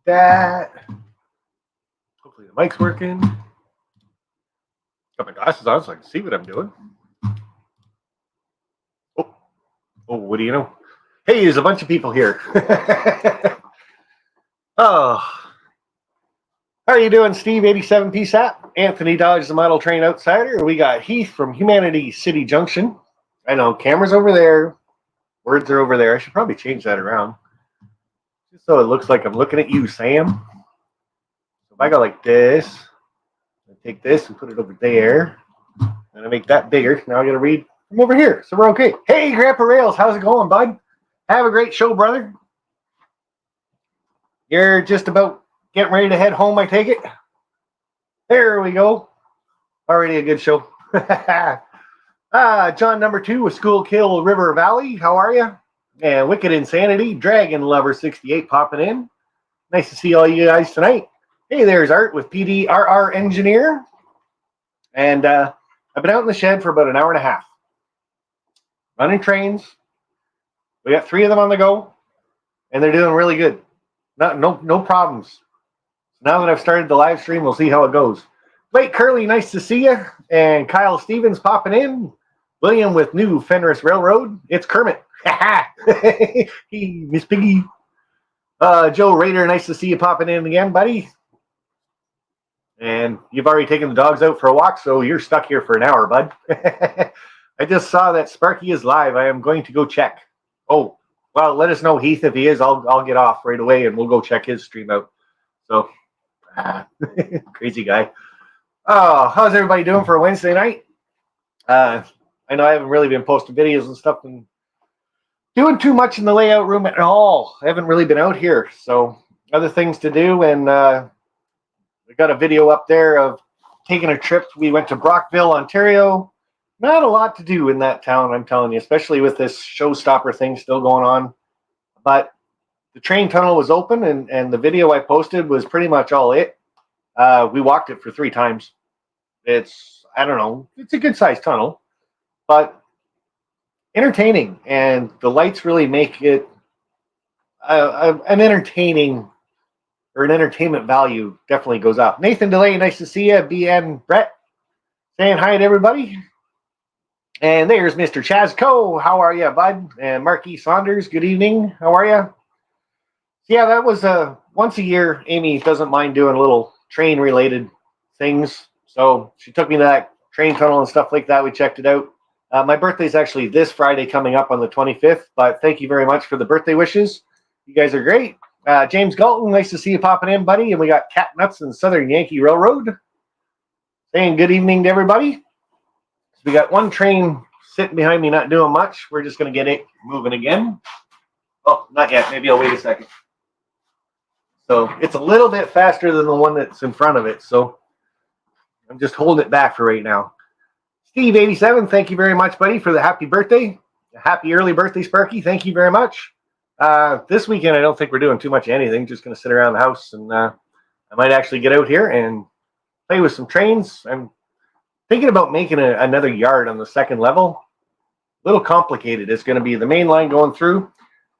that. Hopefully the mic's working. Got my glasses on so I can see what I'm doing. Oh, what do you know? Hey, there's a bunch of people here. Oh, how are you doing, Steve? 87 PSAP. Anthony Dodge, the model train outsider. We got Heath from Humanity City Junction. I know, camera's over there. Words are over there. I should probably change that around. Just so it looks like I'm looking at you, Sam. So if I go like this, I take this and put it over there. And I make that bigger. Now I got to read from over here. So we're okay. Hey, Grandpa Rails, how's it going, bud? Have a great show, brother. You're just about getting ready to head home, I take it? There we go. Already a good show. John number 2 with Schoolkill River Valley. How are you? And Wicked Insanity, Dragon Lover 68 popping in. Nice to see all you guys tonight. Hey, there's Art with PDRR Engineer. And I've been out in the shed for about an hour and a half. Running trains. We got 3 of them on the go. And they're doing really good. No problems. Now that I've started the live stream, we'll see how it goes. Blake Curley, nice to see you. And Kyle Stevens popping in. William with New Fenris Railroad. It's Kermit. Hey, Miss Piggy. Joe Rader, nice to see you popping in again, buddy. And you've already taken the dogs out for a walk, so you're stuck here for an hour, bud. I just saw that Sparky is live. I am going to go check. Oh, well, let us know, Heath, if he is. I'll get off right away, and we'll go check his stream out. So, crazy guy. Oh, how's everybody doing for a Wednesday night? I know I haven't really been posting videos and stuff and doing too much in the layout room at all. I haven't really been out here, so other things to do. And we got a video up there of taking a trip. We went to Brockville, Ontario. Not a lot to do in that town, I'm telling you, especially with this showstopper thing still going on. But the train tunnel was open, and the video I posted was pretty much all it. We walked it for 3 times. It's, I don't know, it's a good-sized tunnel, but entertaining, and the lights really make it an entertaining, or an entertainment value definitely goes up. Nathan DeLay, nice to see you. BN Brett, saying hi to everybody. And there's Mr. Chaz Coe. How are you, bud? And Marky Saunders, good evening. How are you? Yeah, that was once a year. Amy doesn't mind doing little train-related things. So she took me to that train tunnel and stuff like that. We checked it out. My birthday's actually this Friday coming up on the 25th, but thank you very much for the birthday wishes. You guys are great. James Galton, nice to see you popping in, buddy. And we got Cat Nuts and Southern Yankee Railroad. Saying good evening to everybody. We got one train sitting behind me not doing much. We're just going to get it moving again. Oh, not yet. Maybe I'll wait a second. So it's a little bit faster than the one that's in front of it. So I'm just holding it back for right now. Steve 87, thank you very much, buddy, for the happy birthday. Happy early birthday, Sparky. Thank you very much. This weekend, I don't think we're doing too much of anything. Just going to sit around the house, and I might actually get out here and play with some trains. I'm thinking about making another yard on the second level. A little complicated. It's going to be the main line going through,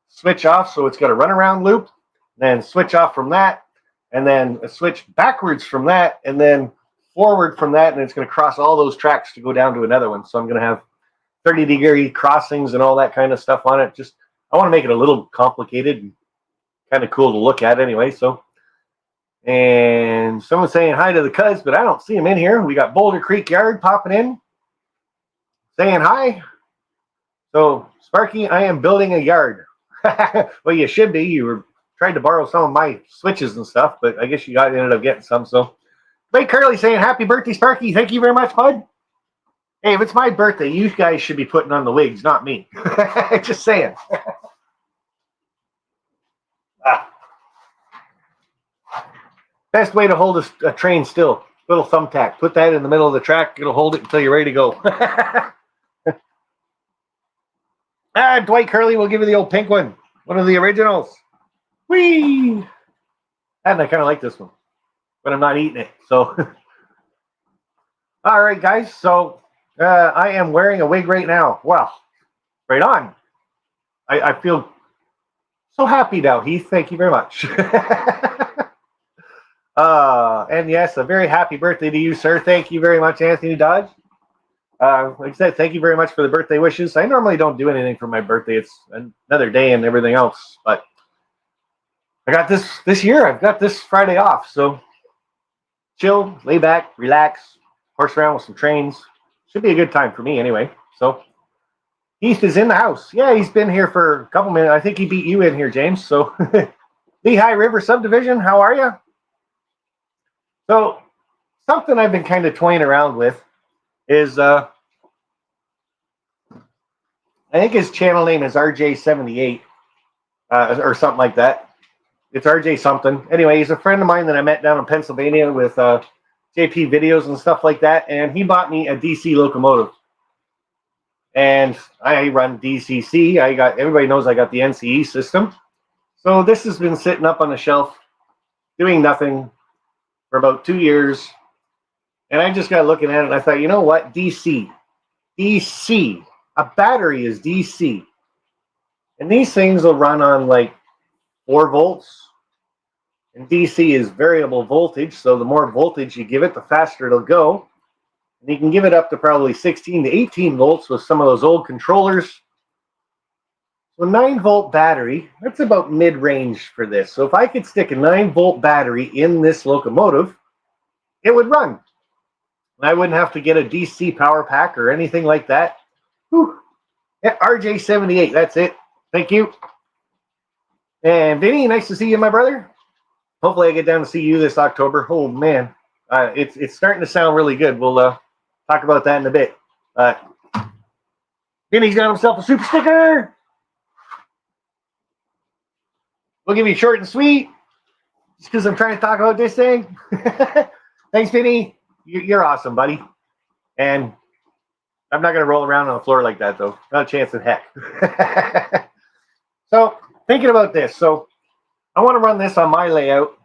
switch off, so it's got a runaround loop, then switch off from that, and then a switch backwards from that, and then forward from that, and it's going to cross all those tracks to go down to another one. So I'm going to have 30-degree crossings and all that kind of stuff on it. Just I want to make it a little complicated and kind of cool to look at anyway. So, and someone's saying hi to the cuz, but I don't see him in here. We got Boulder Creek Yard popping in, saying hi. So, Sparky, I am building a yard. Well, you should be. You were trying to borrow some of my switches and stuff, but I guess you ended up getting some. So, Blake Curley saying happy birthday, Sparky. Thank you very much, bud. Hey, if it's my birthday, you guys should be putting on the wigs, not me. Just saying. Best way to hold a train still. Little thumbtack. Put that in the middle of the track. It'll hold it until you're ready to go. Dwight Curley will give you the old pink one. One of the originals. Whee! And I kind of like this one. But I'm not eating it. So, all right, guys. So, I am wearing a wig right now. Well, right on. I feel so happy now, Heath. Thank you very much. And yes, a very happy birthday to you, sir. Thank you very much, Anthony Dodge. Like I said, thank you very much for the birthday wishes. I normally don't do anything for my birthday. It's another day and everything else. But I got this year. I've got this Friday off. So chill, lay back, relax, horse around with some trains. Should be a good time for me anyway. So Heath is in the house. Yeah, he's been here for a couple minutes. I think he beat you in here, James. So Lehigh River Subdivision, how are you? So something I've been kind of toying around with is I think his channel name is RJ78 or something like that. It's RJ something. Anyway, he's a friend of mine that I met down in Pennsylvania with JP videos and stuff like that, and he bought me a DC locomotive. And I run DCC. Everybody knows I got the NCE system. So this has been sitting up on the shelf doing nothing for about 2 years. And I just got looking at it and I thought, you know what? DC. A battery is DC. And these things will run on like 4 volts. And DC is variable voltage. So the more voltage you give it, the faster it'll go. And you can give it up to probably 16 to 18 volts with some of those old controllers. So a 9-volt battery, that's about mid-range for this. So if I could stick a 9-volt battery in this locomotive, it would run. I wouldn't have to get a DC power pack or anything like that. Whew. Yeah, RJ78, that's it. Thank you. And Vinny, nice to see you, my brother. Hopefully I get down to see you this October. Oh, man. It's starting to sound really good. We'll talk about that in a bit. Vinny's got himself a super sticker. We'll give you short and sweet, just because I'm trying to talk about this thing. Thanks, Vinny. You're awesome, buddy. And I'm not going to roll around on the floor like that, though. Not a chance in heck. So, thinking about this. So, I want to run this on my layout.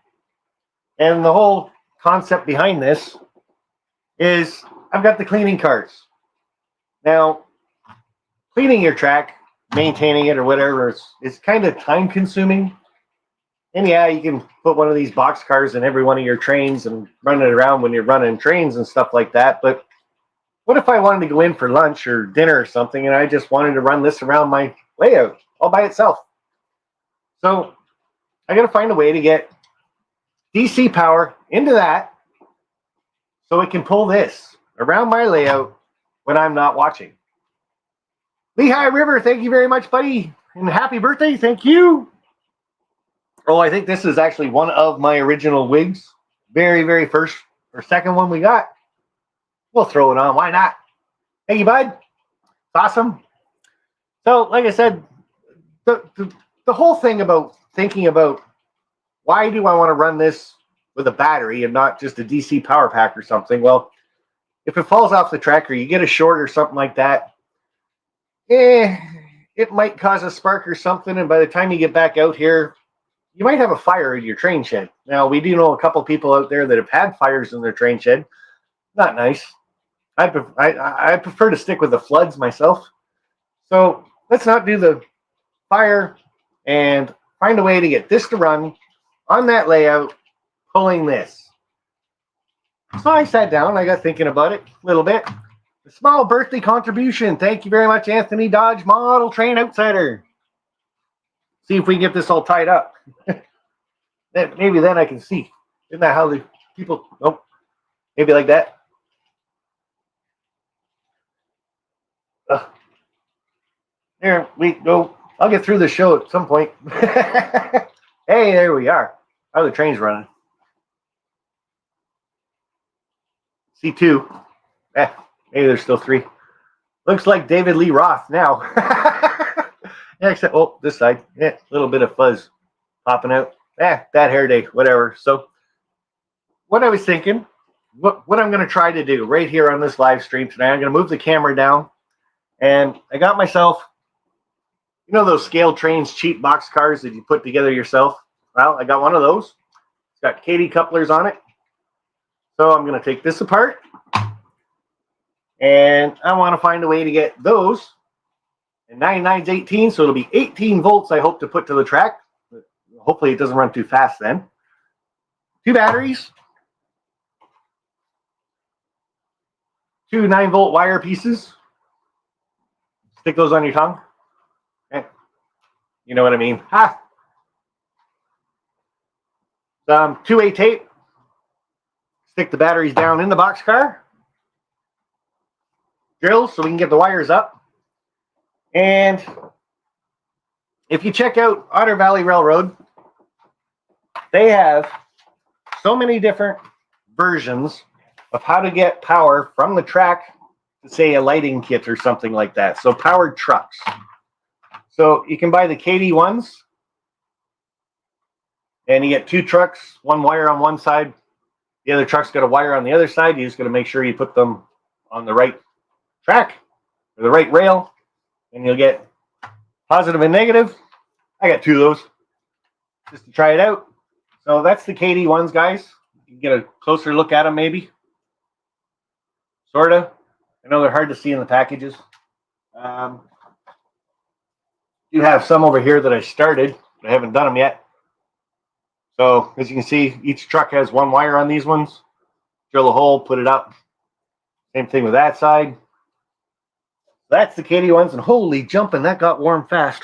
And the whole concept behind this is I've got the cleaning carts. Now, cleaning your track, maintaining it or whatever, is kind of time consuming. And yeah, you can put one of these box cars in every one of your trains and run it around when you're running trains and stuff like that. But what if I wanted to go in for lunch or dinner or something and I just wanted to run this around my layout all by itself? So I got to find a way to get DC power into that so it can pull this around my layout when I'm not watching. Lehigh River, thank you very much, buddy. And happy birthday. Thank you. Oh, I think this is actually one of my original wigs. Very, very first or second one we got. We'll throw it on. Why not? Thank you, bud. It's awesome. So, like I said, the whole thing about thinking about why do I want to run this with a battery and not just a DC power pack or something? Well, if it falls off the track or you get a short or something like that, it might cause a spark or something. And by the time you get back out here, you might have a fire in your train shed. Now, we do know a couple people out there that have had fires in their train shed. Not nice. I prefer to stick with the floods myself. So let's not do the fire and find a way to get this to run on that layout, pulling this. So I sat down. I got thinking about it a little bit. A small birthday contribution. Thank you very much, Anthony Dodge, Model Train Outsider. See if we can get this all tied up. Maybe then I can see. Isn't that how the people... Nope. Maybe like that. There we go. I'll get through the show at some point. Hey, there we are. How are the trains running? C2. Maybe there's still 3. Looks like David Lee Roth now. Yeah, except, oh, this side. Yeah, a little bit of fuzz popping out. Bad hair day, whatever. So what I was thinking, what I'm going to try to do right here on this live stream tonight, I'm going to move the camera down. And I got myself, you know those scale trains, cheap box cars that you put together yourself? Well, I got one of those. It's got Katie couplers on it. So I'm going to take this apart. And I want to find a way to get those. And 99's 18, so it'll be 18 volts I hope to put to the track. Hopefully it doesn't run too fast then. 2 batteries, 2 9-volt wire pieces. Stick those on your tongue. Okay. You know what I mean. 2A tape. Stick the batteries down in the boxcar. Drills so we can get the wires up. And if you check out Otter Valley Railroad, they have so many different versions of how to get power from the track to, say, a lighting kit or something like that. So powered trucks. So you can buy the KD1s, and you get 2 trucks, 1 wire on one side. The other truck's got a wire on the other side. You just got to make sure you put them on the right track or the right rail, and you'll get positive and negative. I got 2 of those just to try it out. So that's the KD1s, guys. You can get a closer look at them, maybe. Sort of. I know they're hard to see in the packages. You have some over here that I started, but I haven't done them yet. So as you can see, each truck has 1 wire on these ones. Drill a hole, put it up. Same thing with that side. That's the KD1s, and holy jumping, that got warm fast.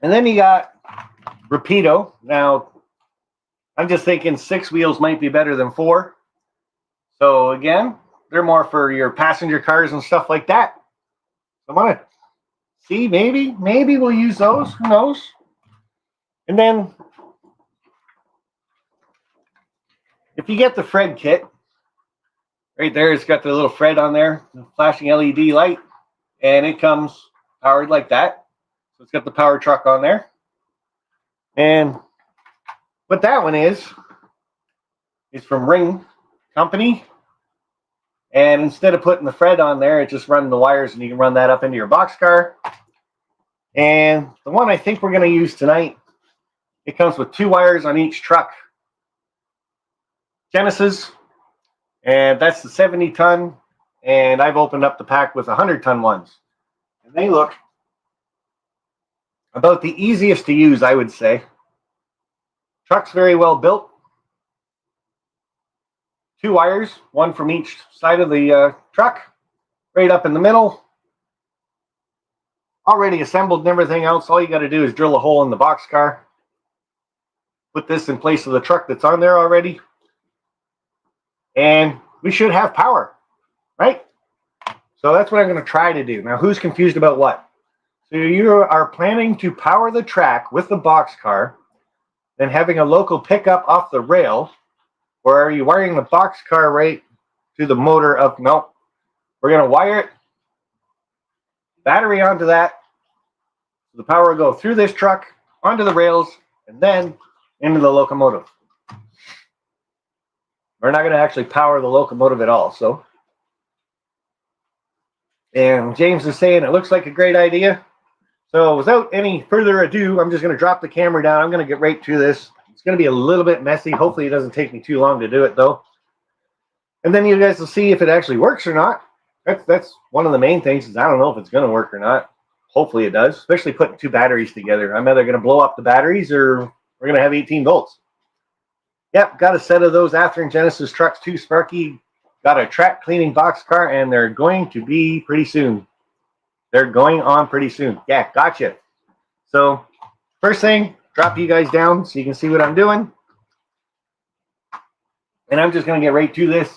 And then you got Rapido. Now, I'm just thinking 6 wheels might be better than 4. So again, they're more for your passenger cars and stuff like that. I want to see, maybe we'll use those. Who knows? And then, if you get the Fred kit, right there, it's got the little Fred on there, the flashing LED light, and it comes powered like that. So it's got the power truck on there. And what that one is from Ring Company. And instead of putting the Fred on there, it just runs the wires, and you can run that up into your boxcar. And the one I think we're going to use tonight, it comes with 2 wires on each truck. Genesis, and that's the 70-ton, and I've opened up the pack with 100-ton ones. And they look about the easiest to use, I would say. Truck's very well built. 2 wires, 1 from each side of the truck, right up in the middle. Already assembled and everything else. All you got to do is drill a hole in the boxcar. Put this in place of the truck that's on there already. And we should have power, right? So that's what I'm going to try to do. Now, who's confused about what? So you are planning to power the track with the boxcar, then having a local pickup off the rail, or are you wiring the boxcar right to the motor of, no, we're going to wire it, battery onto that, the power will go through this truck, onto the rails, and then into the locomotive. We're not going to actually power the locomotive at all. So, and James is saying it looks like a great idea. So without any further ado, I'm just going to drop the camera down. I'm going to get right to this. It's going to be a little bit messy. Hopefully it doesn't take me too long to do it, though. And then you guys will see if it actually works or not. That's one of the main things, is I don't know if it's going to work or not. Hopefully it does, especially putting 2 batteries together. I'm either going to blow up the batteries or we're going to have 18 volts. Yep, got a set of those Athearn Genesis trucks too, Sparky. Got a track cleaning boxcar, and they're going to be pretty soon. They're going on pretty soon. Yeah, gotcha. So, first thing, drop you guys down so you can see what I'm doing. And I'm just going to get right to this,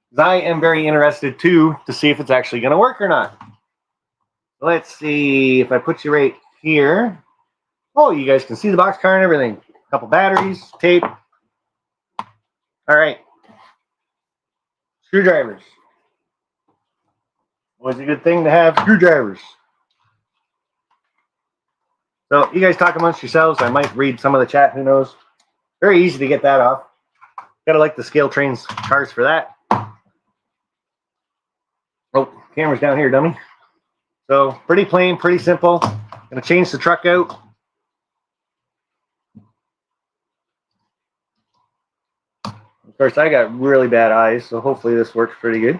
because I am very interested, too, to see if it's actually going to work or not. Let's see if I put you right here. Oh, you guys can see the boxcar and everything. A couple batteries, tape. All right. Screwdrivers. Always a good thing to have screwdrivers. So you guys talk amongst yourselves. I might read some of the chat. Who knows? Very easy to get that off. Gotta like the Scale Trains cars for that. Oh, camera's down here, dummy. So pretty plain, pretty simple. Gonna change the truck out. Of course, I got really bad eyes, so hopefully this works pretty good.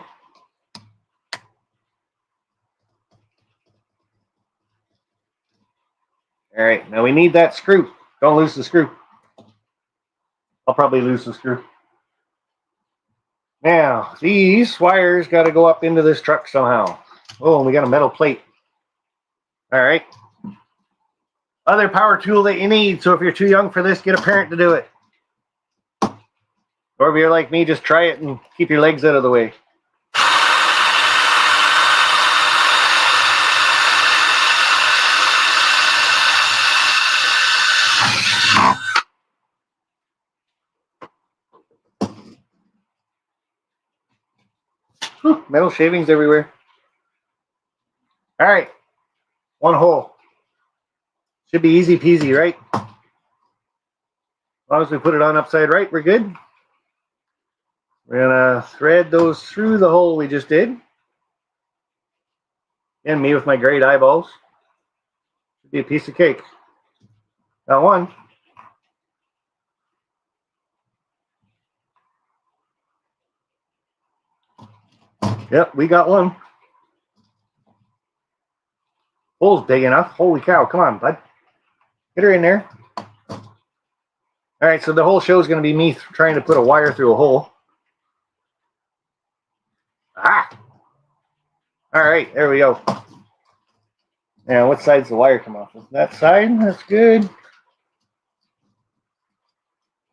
All right, now we need that screw. Don't lose the screw. I'll probably lose the screw. Now, these wires got to go up into this truck somehow. Oh, and we got a metal plate. All right. Other power tool that you need. So if you're too young for this, get a parent to do it. Or if you're like me, just try it and keep your legs out of the way. Whew, metal shavings everywhere. All right. One hole. Should be easy peasy, right? As long as we put it on upside right, we're good. We're going to thread those through the hole we just did. And me with my great eyeballs. Should be a piece of cake. Got one. Yep, we got one. Hole's big enough. Holy cow. Come on, bud. Get her in there. All right, so the whole show is going to be me trying to put a wire through a hole. Ah! All right, there we go. Now, what side's the wire come off? That side? That's good.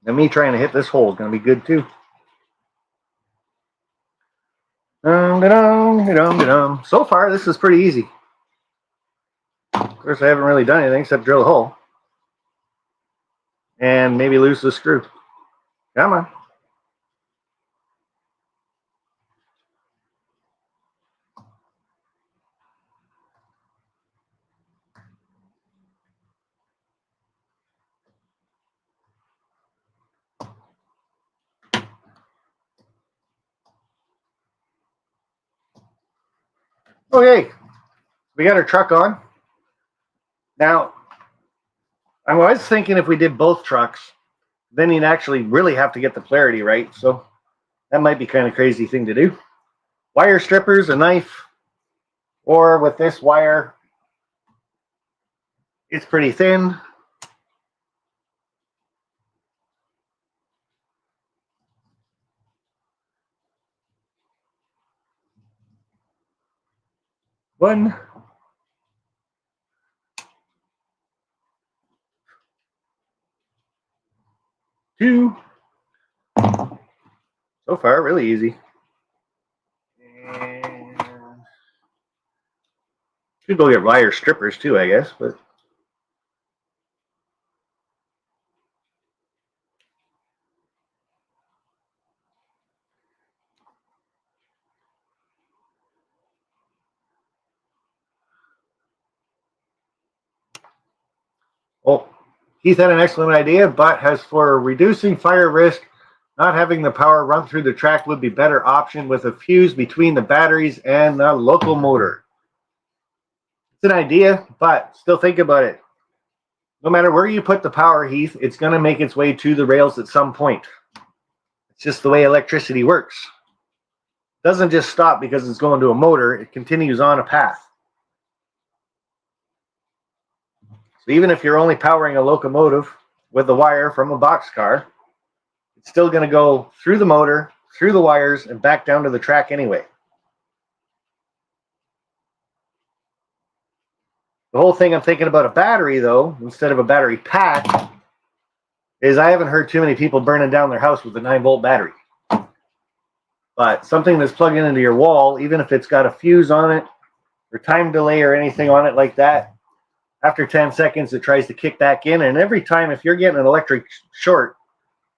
And me trying to hit this hole is going to be good, too. So far, this is pretty easy. Of course, I haven't really done anything except drill a hole. And maybe lose the screw. Come on. Okay, we got our truck on. Now, I was thinking if we did both trucks, then you'd actually really have to get the polarity right. So that might be kind of crazy thing to do. Wire strippers, a knife, or with this wire, it's pretty thin. One. Two. So far, really easy. And could go get wire strippers too, I guess, but oh, Keith had an excellent idea, but as for reducing fire risk, not having the power run through the track would be better option with a fuse between the batteries and the locomotor. It's an idea, but still think about it. No matter where you put the power, Heath, it's going to make its way to the rails at some point. It's just the way electricity works. It doesn't just stop because it's going to a motor. It continues on a path. So even if you're only powering a locomotive with a wire from a boxcar, it's still going to go through the motor, through the wires, and back down to the track anyway. The whole thing I'm thinking about a battery, though, instead of a battery pack, is I haven't heard too many people burning down their house with a 9-volt battery. But something that's plugged into your wall, even if it's got a fuse on it, or time delay or anything on it like that, after 10 seconds, it tries to kick back in. And every time, if you're getting an electric short,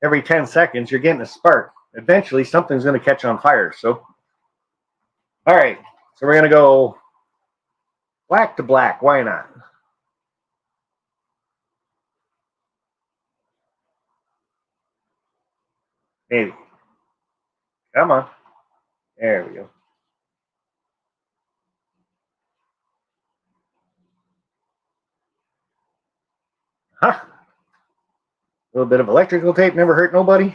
every 10 seconds, you're getting a spark. Eventually, something's going to catch on fire. So, all right. So we're going to go black to black. Why not? Maybe. Come on. There we go. Huh. A little bit of electrical tape never hurt nobody.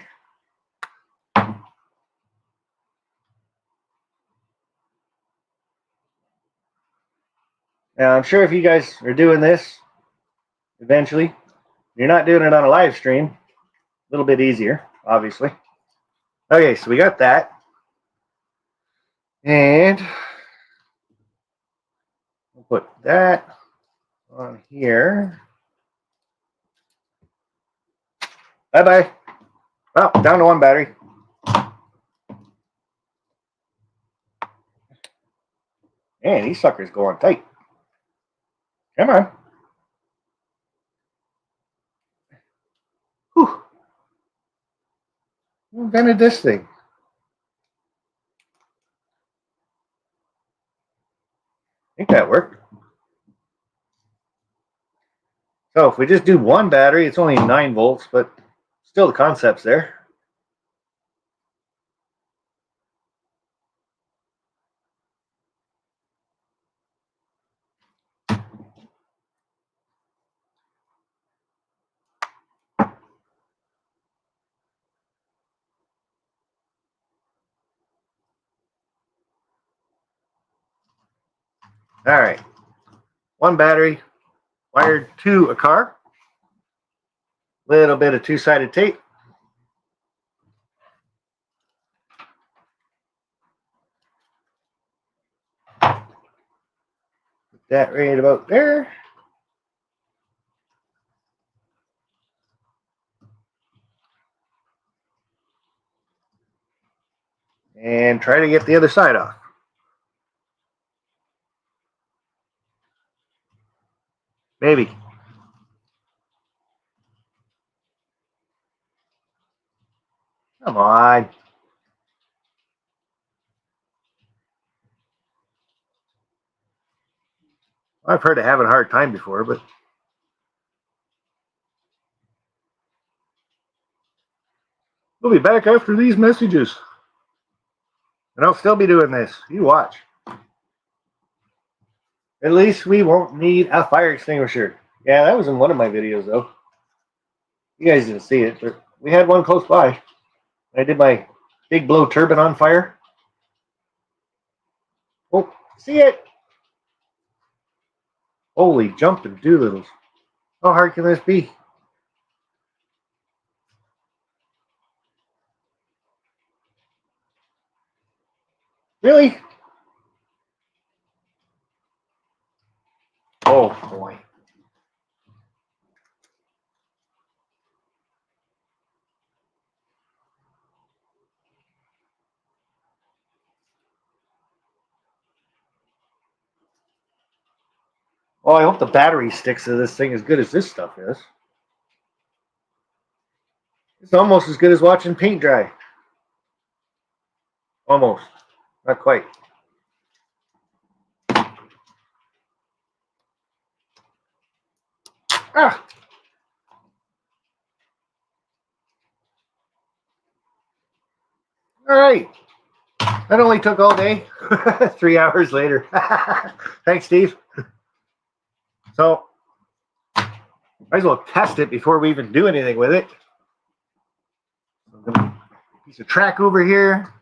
Now, I'm sure if you guys are doing this eventually, you're not doing it on a live stream. little bit easier, obviously. Okay, so we got that. And we'll put that on here. Bye-bye. Well, down to one battery. Man, these suckers go on tight. Come on. Whew. Who invented this thing? I think that worked. So if we just do one battery, it's only 9 volts, but still the concept's there. All right. One battery wired to a car. Little bit of two-sided tape. Put that right about there. And try to get the other side off. Maybe. Come on. I've heard of having a hard time before, but we'll be back after these messages. And I'll still be doing this. You watch. At least we won't need a fire extinguisher. Yeah, that was in one of my videos, though. You guys didn't see it, but we had one close by. I did my big blow turbine on fire. Oh, see it? Holy jumping doolittles. How hard can this be? Really? Oh, boy. Well, I hope the battery sticks to this thing as good as this stuff is. It's almost as good as watching paint dry. Almost. Not quite. Ah! All right. That only took all day. 3 hours later. Thanks, Steve. So, might as well test it before we even do anything with it. Piece of track over here.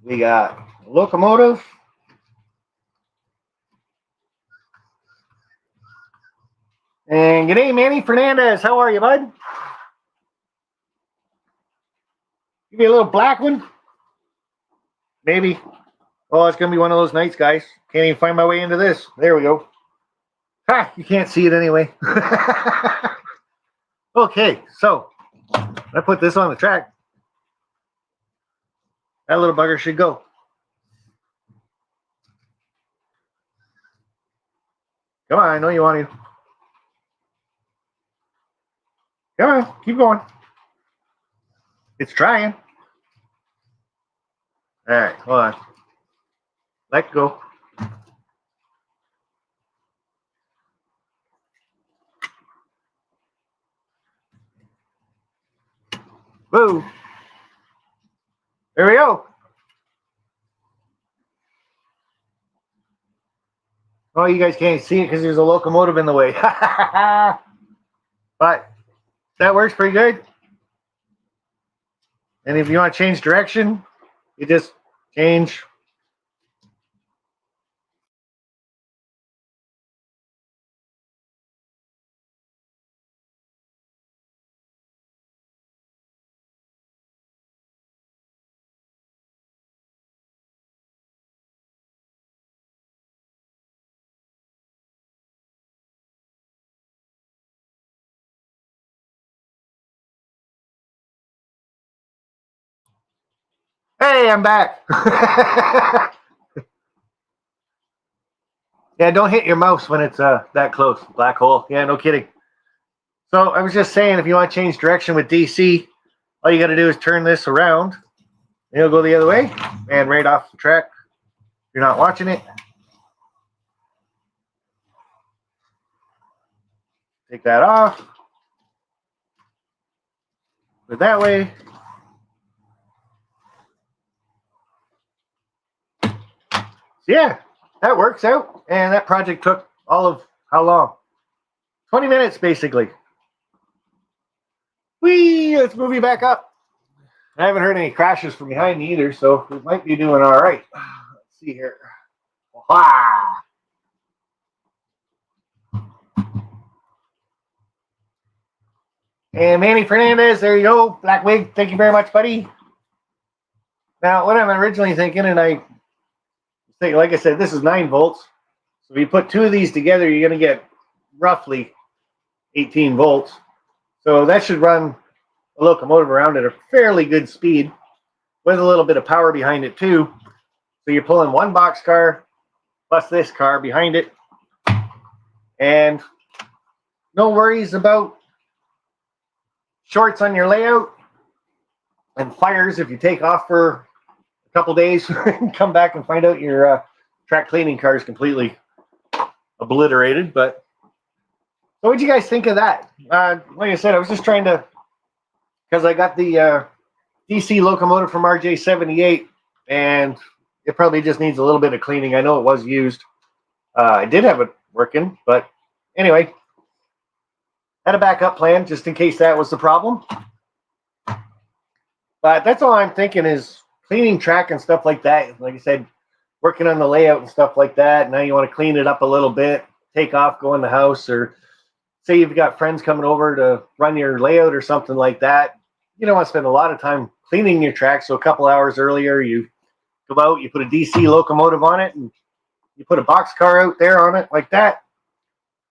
We got a locomotive. And good day, Manny Fernandez. How are you, bud? Give me a little black one. Maybe. Oh, it's going to be one of those nights, guys. Can't even find my way into this. There we go. Ha! You can't see it anyway. Okay, so I put this on the track. That little bugger should go. Come on, I know you want to. Come on, keep going. It's trying. All right, hold on. Let go. Woo. There we go. Oh, you guys can't see it because there's a locomotive in the way. But that works pretty good. And if you want to change direction, you just change Hey, I'm back. Yeah, don't hit your mouse when it's that close. Black hole. Yeah, no kidding. So I was just saying, if you want to change direction with DC, all you got to do is turn this around. And it'll go the other way and right off the track. If you're not watching it, take that off. Put it that way. So yeah, that works out. And that project took all of how long? 20 minutes, basically. Whee! Let's move you back up. I haven't heard any crashes from behind me either, so we might be doing all right. Let's see here. Wow. And Manny Fernandez, there you go. Black wig. Thank you very much, buddy. Now, what I'm originally thinking, and I think, like I said, this is 9 volts. So if you put 2 of these together, you're going to get roughly 18 volts. So that should run a locomotive around at a fairly good speed with a little bit of power behind it too. So you're pulling one boxcar plus this car behind it. And no worries about shorts on your layout and fires if you take off for a couple days and come back and find out your track cleaning car is completely obliterated. But so what'd you guys think of that? Like I said, I was just trying to, because I got the DC locomotive from RJ78, and it probably just needs a little bit of cleaning. I know it was used. I did have it working, but anyway, had a backup plan just in case that was the problem. But that's all I'm thinking is cleaning track and stuff like that. Like I said, working on the layout and stuff like that. Now you want to clean it up a little bit, take off, go in the house, or say you've got friends coming over to run your layout or something like that. You don't want to spend a lot of time cleaning your track. So a couple hours earlier, you go out, you put a DC locomotive on it, and you put a box car out there on it like that.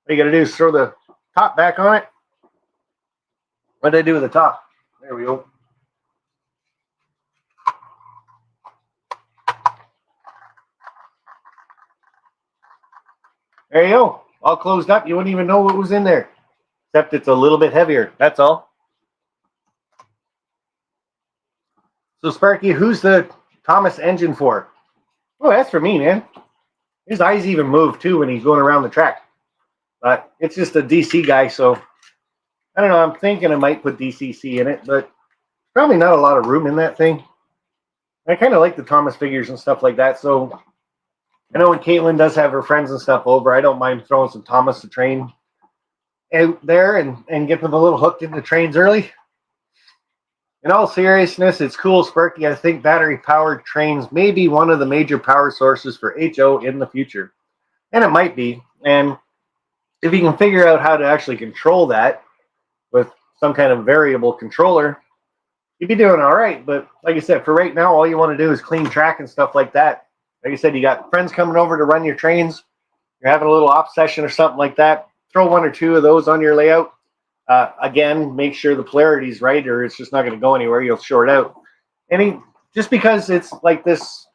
What you got to do is throw the top back on it. What did I do with the top? There we go. There you go. All closed up. You wouldn't even know what was in there. Except it's a little bit heavier. That's all. So, Sparky, who's the Thomas engine for? Oh, that's for me, man. His eyes even move, too, when he's going around the track. But it's just a DC guy, so I don't know. I'm thinking I might put DCC in it, but probably not a lot of room in that thing. I kind of like the Thomas figures and stuff like that, so I know when Caitlin does have her friends and stuff over, I don't mind throwing some Thomas the Train out there and get them a little hooked into trains early. In all seriousness, it's cool, Sparky. I think battery-powered trains may be one of the major power sources for HO in the future. And it might be. And if you can figure out how to actually control that with some kind of variable controller, you'd be doing all right. But like I said, for right now, all you want to do is clean track and stuff like that. Like I said, you got friends coming over to run your trains. You're having a little op session or something like that. Throw 1 or 2 of those on your layout. Again, make sure the polarity is right, or it's just not going to go anywhere. You'll short out. Just because it's like this,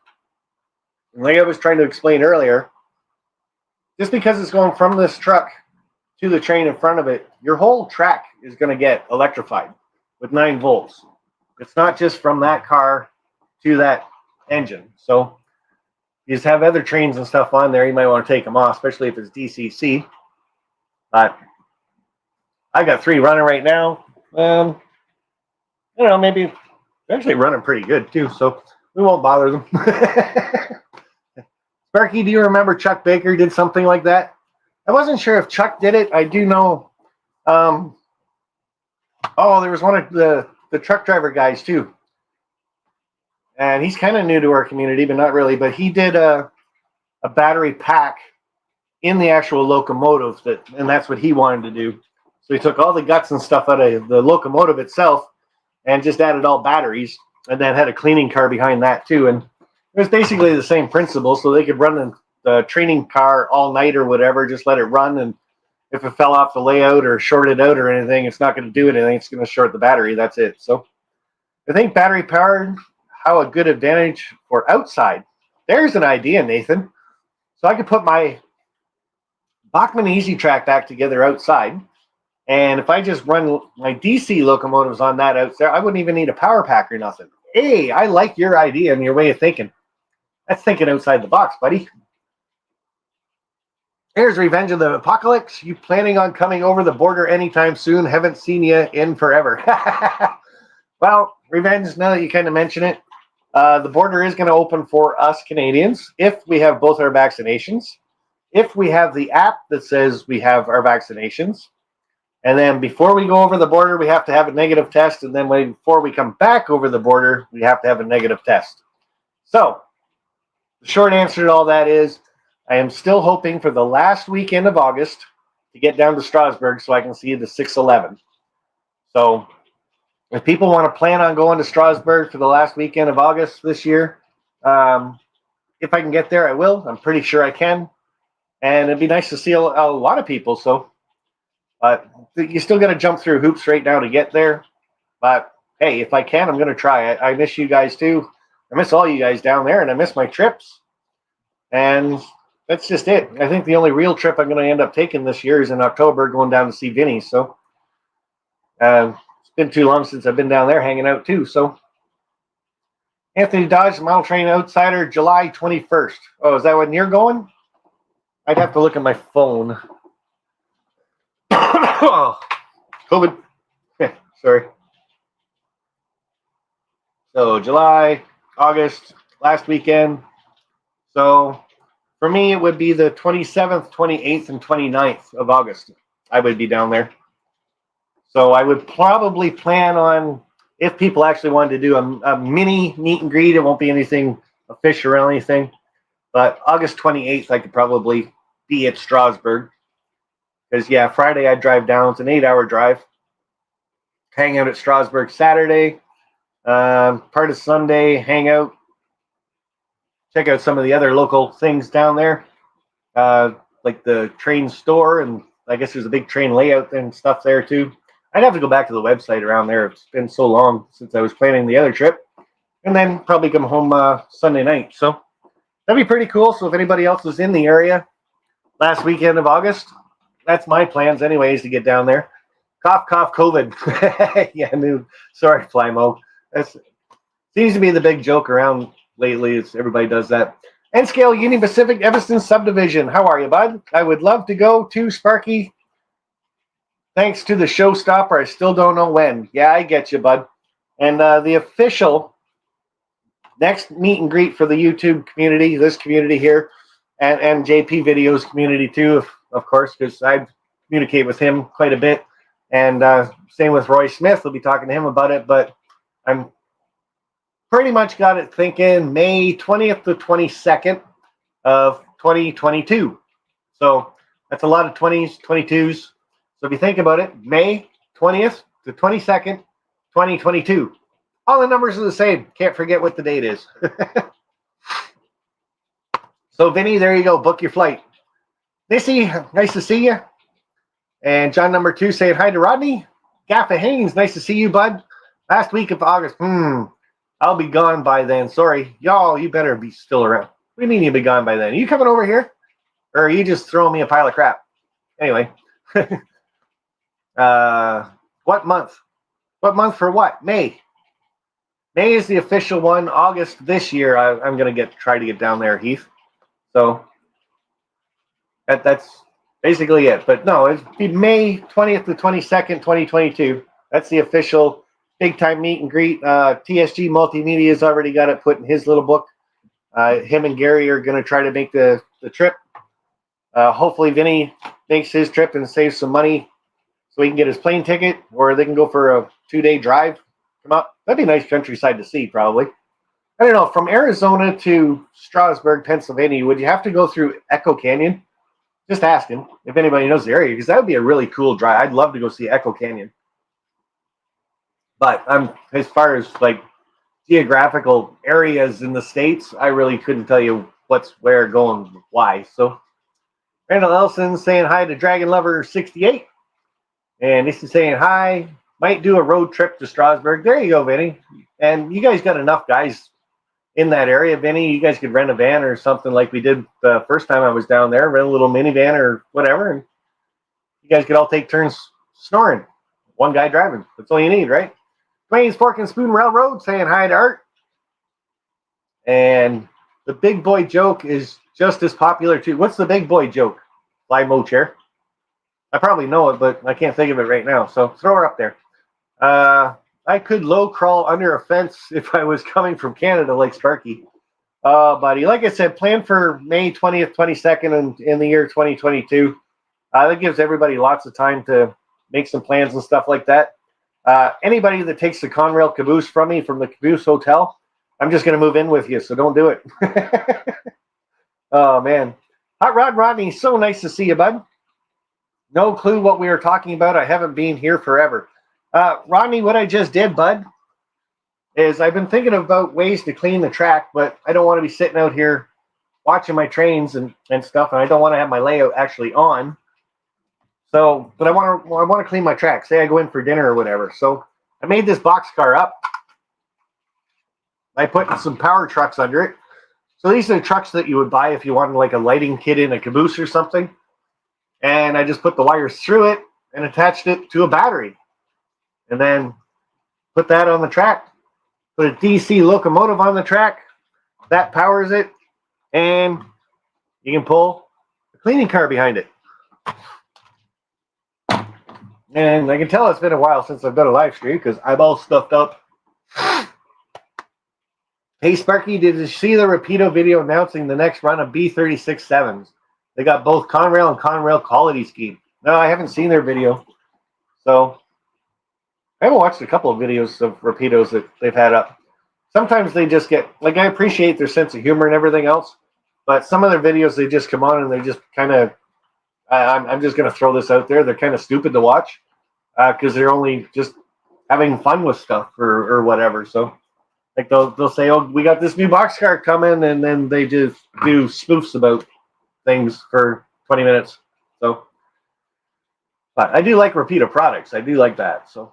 like I was trying to explain earlier, just because it's going from this truck to the train in front of it, your whole track is going to get electrified with 9 volts. It's not just from that car to that engine. So you just have other trains and stuff on there. You might want to take them off, especially if it's DCC. But I got 3 running right now. I don't know, maybe they're actually running pretty good too, so we won't bother them. Sparky, do you remember Chuck Baker did something like that? I wasn't sure if Chuck did it. I do know. There was one of the truck driver guys too, and he's kind of new to our community, but not really. But he did a battery pack in the actual locomotive, and that's what he wanted to do. So he took all the guts and stuff out of the locomotive itself and just added all batteries, and then had a cleaning car behind that too. And it was basically the same principle. So they could run the training car all night or whatever, just let it run. And if it fell off the layout or shorted out or anything, it's not going to do anything. It's going to short the battery. That's it. So I think battery powered, how a good advantage for outside. There's an idea, Nathan. So I could put my Bachmann Easy Track back together outside. And if I just run my DC locomotives on that out there, I wouldn't even need a power pack or nothing. Hey, I like your idea and your way of thinking. That's thinking outside the box, buddy. Here's Revenge of the Apocalypse. You planning on coming over the border anytime soon? Haven't seen you in forever. Well, Revenge, now that you kind of mention it, the border is going to open for us Canadians if we have both our vaccinations. If we have the app that says we have our vaccinations. And then before we go over the border, we have to have a negative test. And then before we come back over the border, we have to have a negative test. So the short answer to all that is I am still hoping for the last weekend of August to get down to Strasbourg so I can see the 611. So if people want to plan on going to Strasbourg for the last weekend of August this year, if I can get there, I will. I'm pretty sure I can. And it'd be nice to see a lot of people. So you still got to jump through hoops right now to get there. But hey, if I can, I'm going to try. I miss you guys too. I miss all you guys down there, and I miss my trips. And that's just it. I think the only real trip I'm going to end up taking this year is in October, going down to see Vinny. So it's been too long since I've been down there hanging out too. So Anthony Dodge, Model Train Outsider, July 21st. Oh, is that when you're going? I'd have to look at my phone. COVID. Sorry. So July, August, last weekend. So for me, it would be the 27th, 28th, and 29th of August. I would be down there. So I would probably plan on, if people actually wanted to do a mini meet and greet, it won't be anything official or anything. But August 28th, I could probably be at Strasbourg. Because, yeah, Friday I'd drive down. It's an 8-hour drive. Hang out at Strasbourg Saturday. Part of Sunday, hang out. Check out some of the other local things down there. Like the train store. And I guess there's a big train layout and stuff there, too. I'd have to go back to the website around there. It's been so long since I was planning the other trip. And then probably come home Sunday night. So that'd be pretty cool. So if anybody else is in the area last weekend of August, that's my plans anyways to get down there. Cough, cough, COVID. Yeah, sorry, Flymo. That seems to be the big joke around lately. Everybody does that. N-Scale Union Pacific Evanston Subdivision. How are you, bud? I would love to go to Sparky. Thanks to the showstopper. I still don't know when. Yeah, I get you, bud. And the official next meet and greet for the YouTube community, this community here, and JP Videos community too, of course, because I communicate with him quite a bit. And same with Roy Smith. We'll be talking to him about it. But I'm pretty much got it thinking May 20th to 22nd of 2022. So that's a lot of 20s, 22s. So if you think about it, May 20th to 22nd, 2022. All the numbers are the same. Can't forget what the date is. So, Vinny, there you go. Book your flight. Missy, nice to see you. And John number 2 saying hi to Rodney. Gaffa Haynes, nice to see you, bud. Last week of August. I'll be gone by then. Sorry. Y'all, you better be still around. What do you mean you'll be gone by then? Are you coming over here? Or are you just throwing me a pile of crap? Anyway. What month? What month for what? May. May is the official one. August this year, I'm going to try to get down there, Heath. So that's basically it. But no, it'd be May 20th to 22nd, 2022. That's the official big-time meet and greet. TSG Multimedia has already got it put in his little book. Him and Gary are going to try to make the trip. Hopefully Vinny makes his trip and saves some money so he can get his plane ticket, or they can go for a 2-day drive. Come up. That'd be a nice countryside to see, probably. I don't know. From Arizona to Strasbourg, Pennsylvania, would you have to go through Echo Canyon? Just asking if anybody knows the area, because that would be a really cool drive. I'd love to go see Echo Canyon. But as far as like geographical areas in the States, I really couldn't tell you what's where, going, why. So Randall Elson saying hi to Dragon Lover 68. And this is saying hi. Might do a road trip to Strasbourg. There you go, Vinny. And you guys got enough guys in that area, Vinny, you guys could rent a van or something like we did the first time I was down there, rent a little minivan or whatever, and you guys could all take turns snoring. One guy driving. That's all you need, right? Dwayne's Fork and Spoon Railroad saying hi to Art. And the big boy joke is just as popular too. What's the big boy joke? Fly Mo Chair. I probably know it, but I can't think of it right now. So throw her up there. I could low crawl under a fence if I was coming from Canada like Sparky. Buddy, like I said, plan for May 20th, 22nd and in the year 2022. That gives everybody lots of time to make some plans and stuff like that. Anybody that takes the Conrail caboose from me from the Caboose Hotel, I'm just going to move in with you, so don't do it. Oh, man. Hot Rod Rodney, so nice to see you, bud. No clue what we were talking about. I haven't been here forever. Rodney, what I just did, bud, is I've been thinking about ways to clean the track, but I don't want to be sitting out here watching my trains and stuff, and I don't want to have my layout actually on. So, but I want to clean my track. Say I go in for dinner or whatever. So I made this box car up. I put some power trucks under it. So these are the trucks that you would buy if you wanted like a lighting kit in a caboose or something. And I just put the wires through it and attached it to a battery. And then put that on the track. Put a DC locomotive on the track. That powers it. And you can pull a cleaning car behind it. And I can tell it's been a while since I've done a live stream because I'm all stuffed up. Hey, Sparky, did you see the Rapido video announcing the next run of B36-7s? They got both Conrail and Conrail quality scheme. No, I haven't seen their video. So I haven't watched a couple of videos of Rapidos that they've had up. Sometimes they just get, like, I appreciate their sense of humor and everything else, but some of their videos, they just come on and they just kind of, I'm just going to throw this out there. They're kind of stupid to watch because they're only just having fun with stuff or whatever. So, like, they'll say, oh, we got this new boxcar coming, and then they just do spoofs about things for 20 minutes. So, but I do like Rapido products. I do like that. So,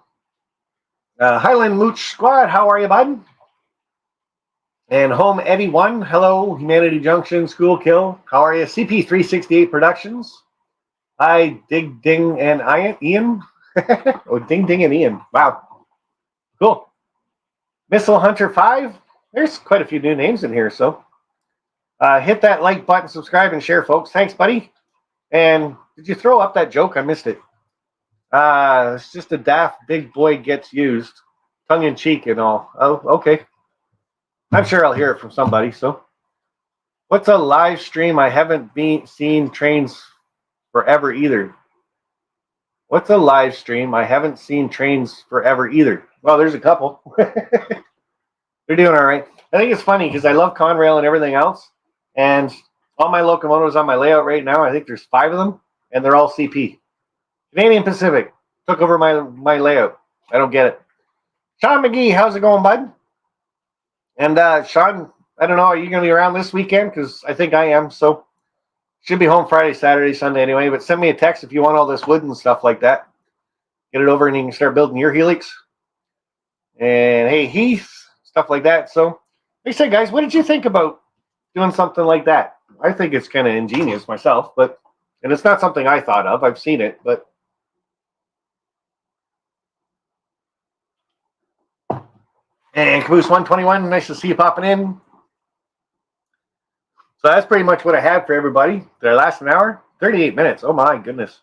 Highland Mooch Squad, how are you, bud? And Home Eddie 1, hello. Humanity Junction, School Kill, how are you? CP368 Productions. Hi, Dig Ding and Ian. Oh, Ding Ding and Ian. Wow. Cool. Missile Hunter 5. There's quite a few new names in here, so hit that like button, subscribe, and share, folks. Thanks, buddy. And did you throw up that joke? I missed it. It's just a daft big boy gets used, tongue in cheek and all. Oh, okay. I'm sure I'll hear it from somebody. So, what's a live stream? I haven't seen trains forever either. What's a live stream? I haven't seen trains forever either. Well, there's a couple. They're doing all right. I think it's funny because I love Conrail and everything else. And all my locomotives on my layout right now, I think there's 5 of them, and they're all CP. Canadian Pacific took over my layout. I don't get it. Sean McGee, how's it going, bud? And Sean, I don't know, are you going to be around this weekend? Because I think I am. So should be home Friday, Saturday, Sunday anyway. But send me a text if you want all this wood and stuff like that. Get it over and you can start building your Helix. And hey, Heath, stuff like that. So, like I said, guys, what did you think about doing something like that? I think it's kind of ingenious myself, and it's not something I thought of. I've seen it, but. And Caboose 121, nice to see you popping in. So that's pretty much what I had for everybody. Did I last an hour? 38 minutes. Oh my goodness.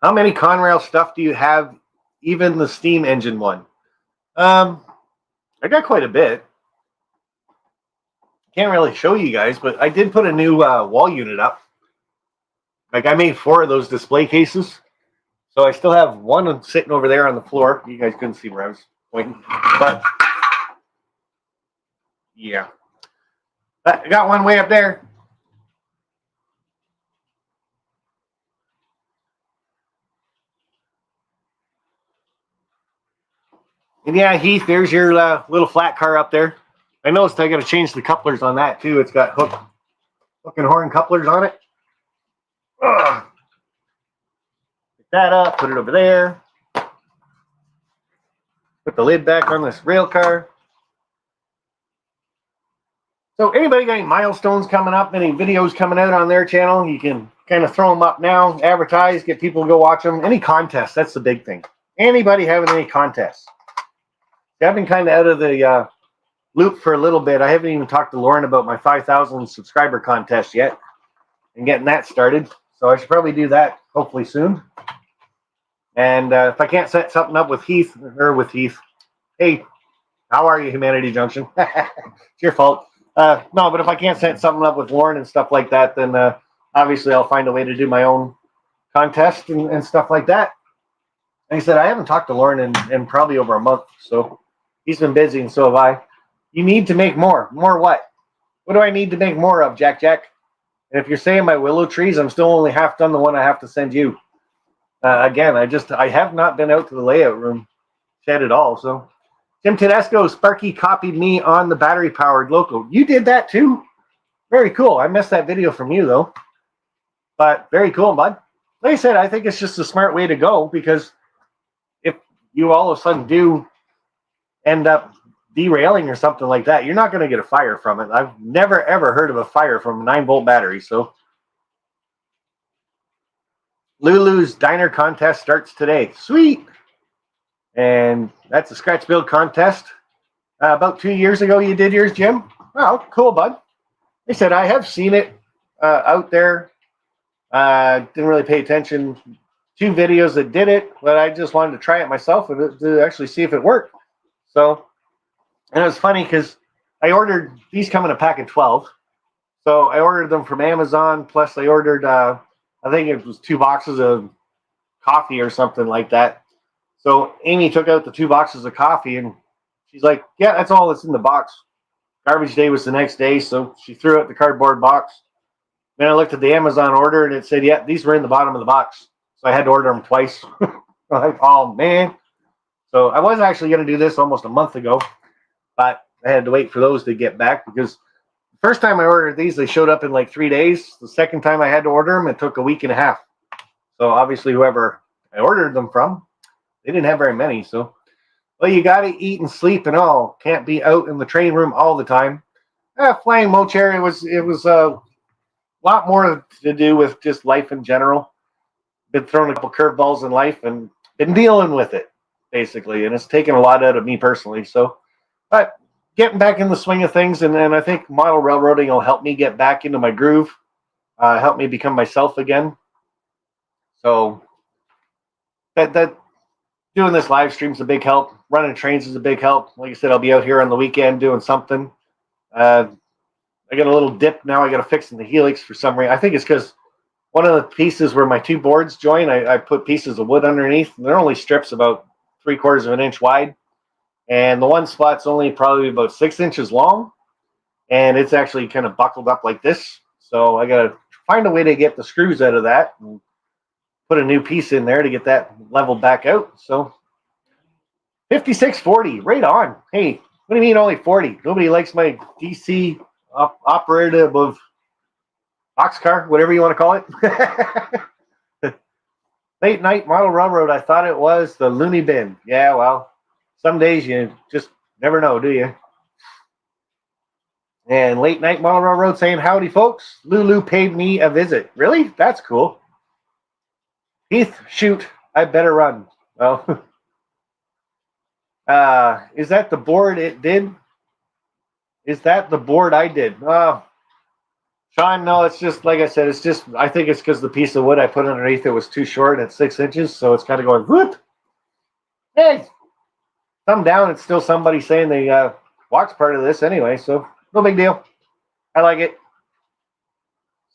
How many Conrail stuff do you have? Even the steam engine one. I got quite a bit. Can't really show you guys, but I did put a new wall unit up. Like I made 4 of those display cases. So I still have one sitting over there on the floor. You guys couldn't see where I was pointing. But yeah. I got one way up there. And yeah, Heath, there's your little flat car up there. I noticed I got to change the couplers on that too. It's got hook and horn couplers on it. Ugh. Pick that up, put it over there. Put the lid back on this rail car. So anybody got any milestones coming up, any videos coming out on their channel, you can kind of throw them up now, advertise, get people to go watch them. Any contests, that's the big thing. Anybody having any contests? I've been kind of out of the loop for a little bit. I haven't even talked to Lauren about my 5,000 subscriber contest yet and getting that started. So I should probably do that hopefully soon. And if I can't set something up with Heath, hey, how are you, Humanity Junction? It's your fault. No, but if I can't set something up with Lauren and stuff like that, then obviously I'll find a way to do my own contest and stuff like that. Like I said, I haven't talked to Lauren in probably over a month, so he's been busy and so have I. You need to make more. More what? What do I need to make more of, Jack? And if you're saying my willow trees, I'm still only half done the one I have to send you. Again, I have not been out to the layout room shed at all, so. Tim Tedesco, Sparky copied me on the battery-powered loco. You did that too? Very cool. I missed that video from you, though. But very cool, bud. Like I said, I think it's just a smart way to go, because if you all of a sudden do end up derailing or something like that, you're not going to get a fire from it. I've never, ever heard of a fire from a 9-volt battery. So Lulu's Diner contest starts today. Sweet. And that's a scratch build contest. About 2 years ago, you did yours, Jim. Oh, cool, bud. They said I have seen it out there. Didn't really pay attention to videos that did it, but I just wanted to try it myself and to actually see if it worked. So, and it was funny because I ordered these come in a pack of 12. So I ordered them from Amazon. Plus, I ordered I think it was 2 boxes of coffee or something like that. So Amy took out the 2 boxes of coffee and she's like, yeah, that's all that's in the box. Garbage day was the next day, so she threw out the cardboard box. Then I looked at the Amazon order and it said, yeah, these were in the bottom of the box. So I had to order them twice. I'm like, oh, man. So I was actually going to do this almost a month ago, but I had to wait for those to get back because the first time I ordered these, they showed up in like 3 days. The second time I had to order them, it took a week and a half. So obviously whoever I ordered them from, they didn't have very many. So, well, you got to eat and sleep and all. Can't be out in the training room all the time. Flying Mochair, it was a lot more to do with just life in general. Been throwing a couple curveballs in life and been dealing with it, basically. And it's taken a lot out of me personally. So, but getting back in the swing of things, and I think model railroading will help me get back into my groove, help me become myself again. So, that doing this live stream is a big help. Running trains is a big help. Like I said, I'll be out here on the weekend doing something. I got a little dip now. I got to fix in the helix for some reason. I think it's because one of the pieces where my 2 boards join, I put pieces of wood underneath. And they're only strips about 3/4 of an inch wide. And the one spot's only probably about 6 inches long. And it's actually kind of buckled up like this. So I got to find a way to get the screws out of that and put a new piece in there to get that leveled back out. So 5640, right on. Hey, what do you mean only 40? Nobody likes my DC operative of boxcar, whatever you want to call it. Late night model railroad, I thought it was the loony bin. Yeah, well, some days you just never know, do you? And late night model railroad saying, howdy, folks. Lulu paid me a visit. Really? That's cool. Heath, shoot, I better run. Well, is that the board it did? Is that the board I did? Sean, no, it's just, like I said, it's just, I think it's because the piece of wood I put underneath it was too short at 6 inches, so it's kind of going, whoop. Hey, thumb down, it's still somebody saying they watched part of this anyway, so no big deal. I like it.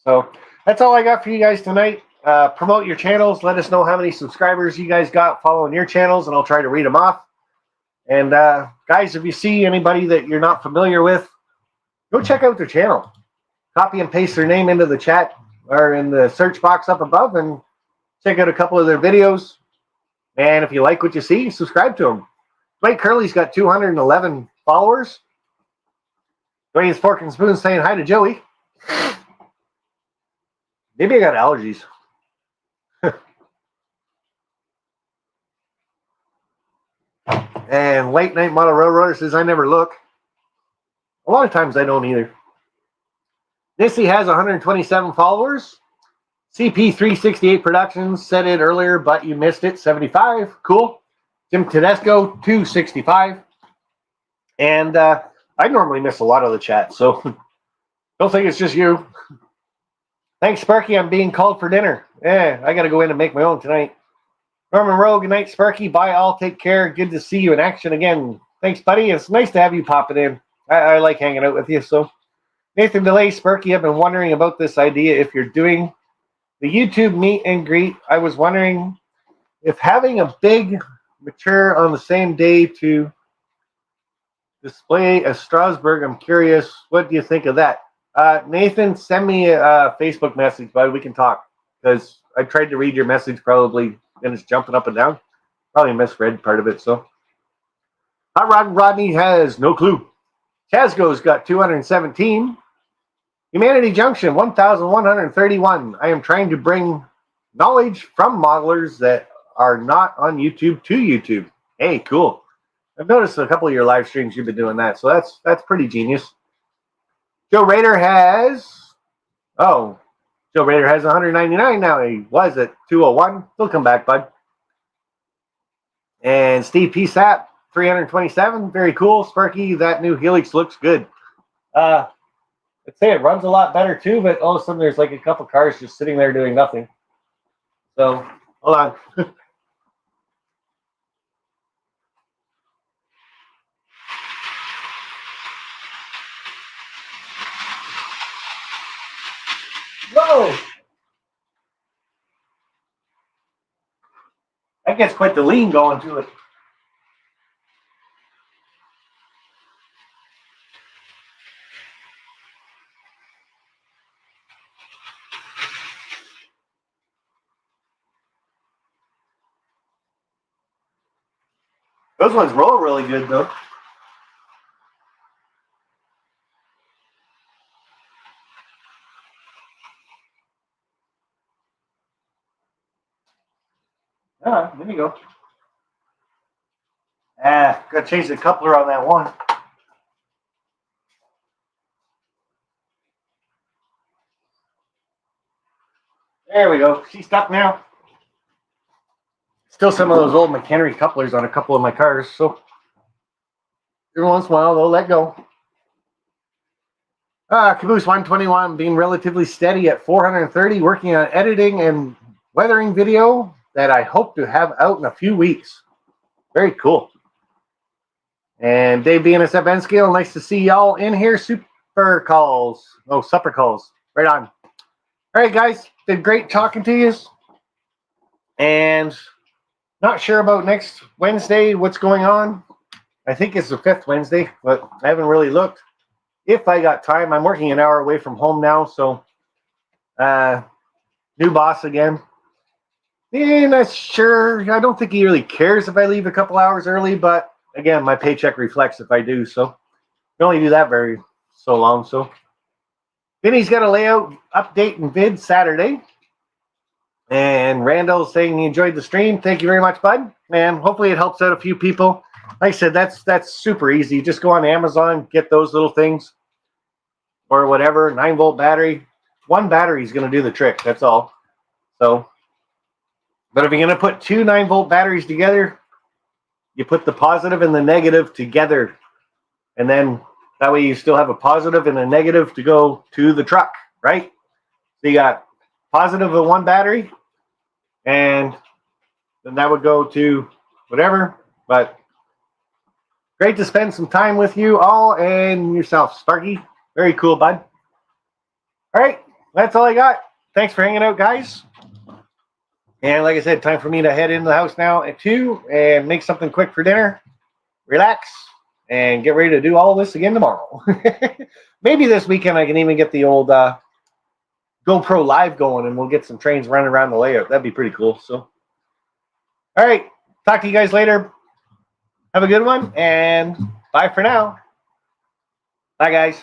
So that's all I got for you guys tonight. Promote your channels. Let us know how many subscribers you guys got following your channels, and I'll try to read them off. And guys, if you see anybody that you're not familiar with, go check out their channel. Copy and paste their name into the chat or in the search box up above and check out a couple of their videos. And if you like what you see, subscribe to them. Dwight Curley's got 211 followers. Dwayne's Fork and Spoon saying hi to Joey. Maybe I got allergies. And Late Night Model Railroader says, I never look. A lot of times I don't either. Nissy has 127 followers. CP368 Productions said it earlier, but you missed it. 75. Cool. Jim Tedesco, 265. And I normally miss a lot of the chat, so don't think it's just you. Thanks, Sparky. I'm being called for dinner. I got to go in and make my own tonight. Norman Rowe, good night, Sparky. Bye, all. Take care. Good to see you in action again. Thanks, buddy. It's nice to have you popping in. I like hanging out with you. So, Nathan DeLay, Sparky, I've been wondering about this idea. If you're doing the YouTube meet and greet, I was wondering if having a big mature on the same day to display as Strasbourg, I'm curious, what do you think of that? Nathan, send me a Facebook message, bud. We can talk, because I tried to read your message probably, and it's jumping up and down. Probably misread part of it, so. Hot Rod Rodney has no clue. Chasgo's got 217. Humanity Junction, 1,131. I am trying to bring knowledge from modelers that are not on YouTube to YouTube. Hey, cool. I've noticed a couple of your live streams you've been doing that, so that's pretty genius. Joe Rader has 199 now. He was at 201. He'll come back, bud. And Steve PSAP, 327. Very cool. Sparky, that new Helix looks good. I'd say it runs a lot better too, but all of a sudden there's like a couple cars just sitting there doing nothing. So, hold on. Whoa! That gets quite the lean going to it. Those ones roll really good, though. There you go. Gotta change the coupler on that one. There we go. She's stuck now. Still some of those old McHenry couplers on a couple of my cars, so every once in a while they'll let go. Caboose 121 being relatively steady at 430, working on editing and weathering video that I hope to have out in a few weeks. Very cool. And Dave BNSF N Scale, nice to see y'all in here. Supper calls. Right on. All right, guys. Been great talking to you. And not sure about next Wednesday, what's going on. I think it's the 5th Wednesday, but I haven't really looked. If I got time, I'm working an hour away from home now, so new boss again. And not sure. I don't think he really cares if I leave a couple hours early, but again, my paycheck reflects if I do, so I can only do that very so long. So Vinny's got a layout update and vid Saturday. And Randall's saying he enjoyed the stream. Thank you very much, bud. And hopefully it helps out a few people. Like I said, that's super easy. Just go on Amazon, get those little things or whatever. 9-volt battery. One battery is going to do the trick. That's all. So, but if you're going to put two 9-volt batteries together, you put the positive and the negative together. And then that way you still have a positive and a negative to go to the truck, right? So you got positive of one battery, and then that would go to whatever. But great to spend some time with you all and yourself, Sparky. Very cool, bud. All right, that's all I got. Thanks for hanging out, guys. And like I said, time for me to head into the house now at 2 and make something quick for dinner, relax, and get ready to do all this again tomorrow. Maybe this weekend I can even get the old GoPro Live going, and we'll get some trains running around the layout. That'd be pretty cool. So, all right. Talk to you guys later. Have a good one, and bye for now. Bye, guys.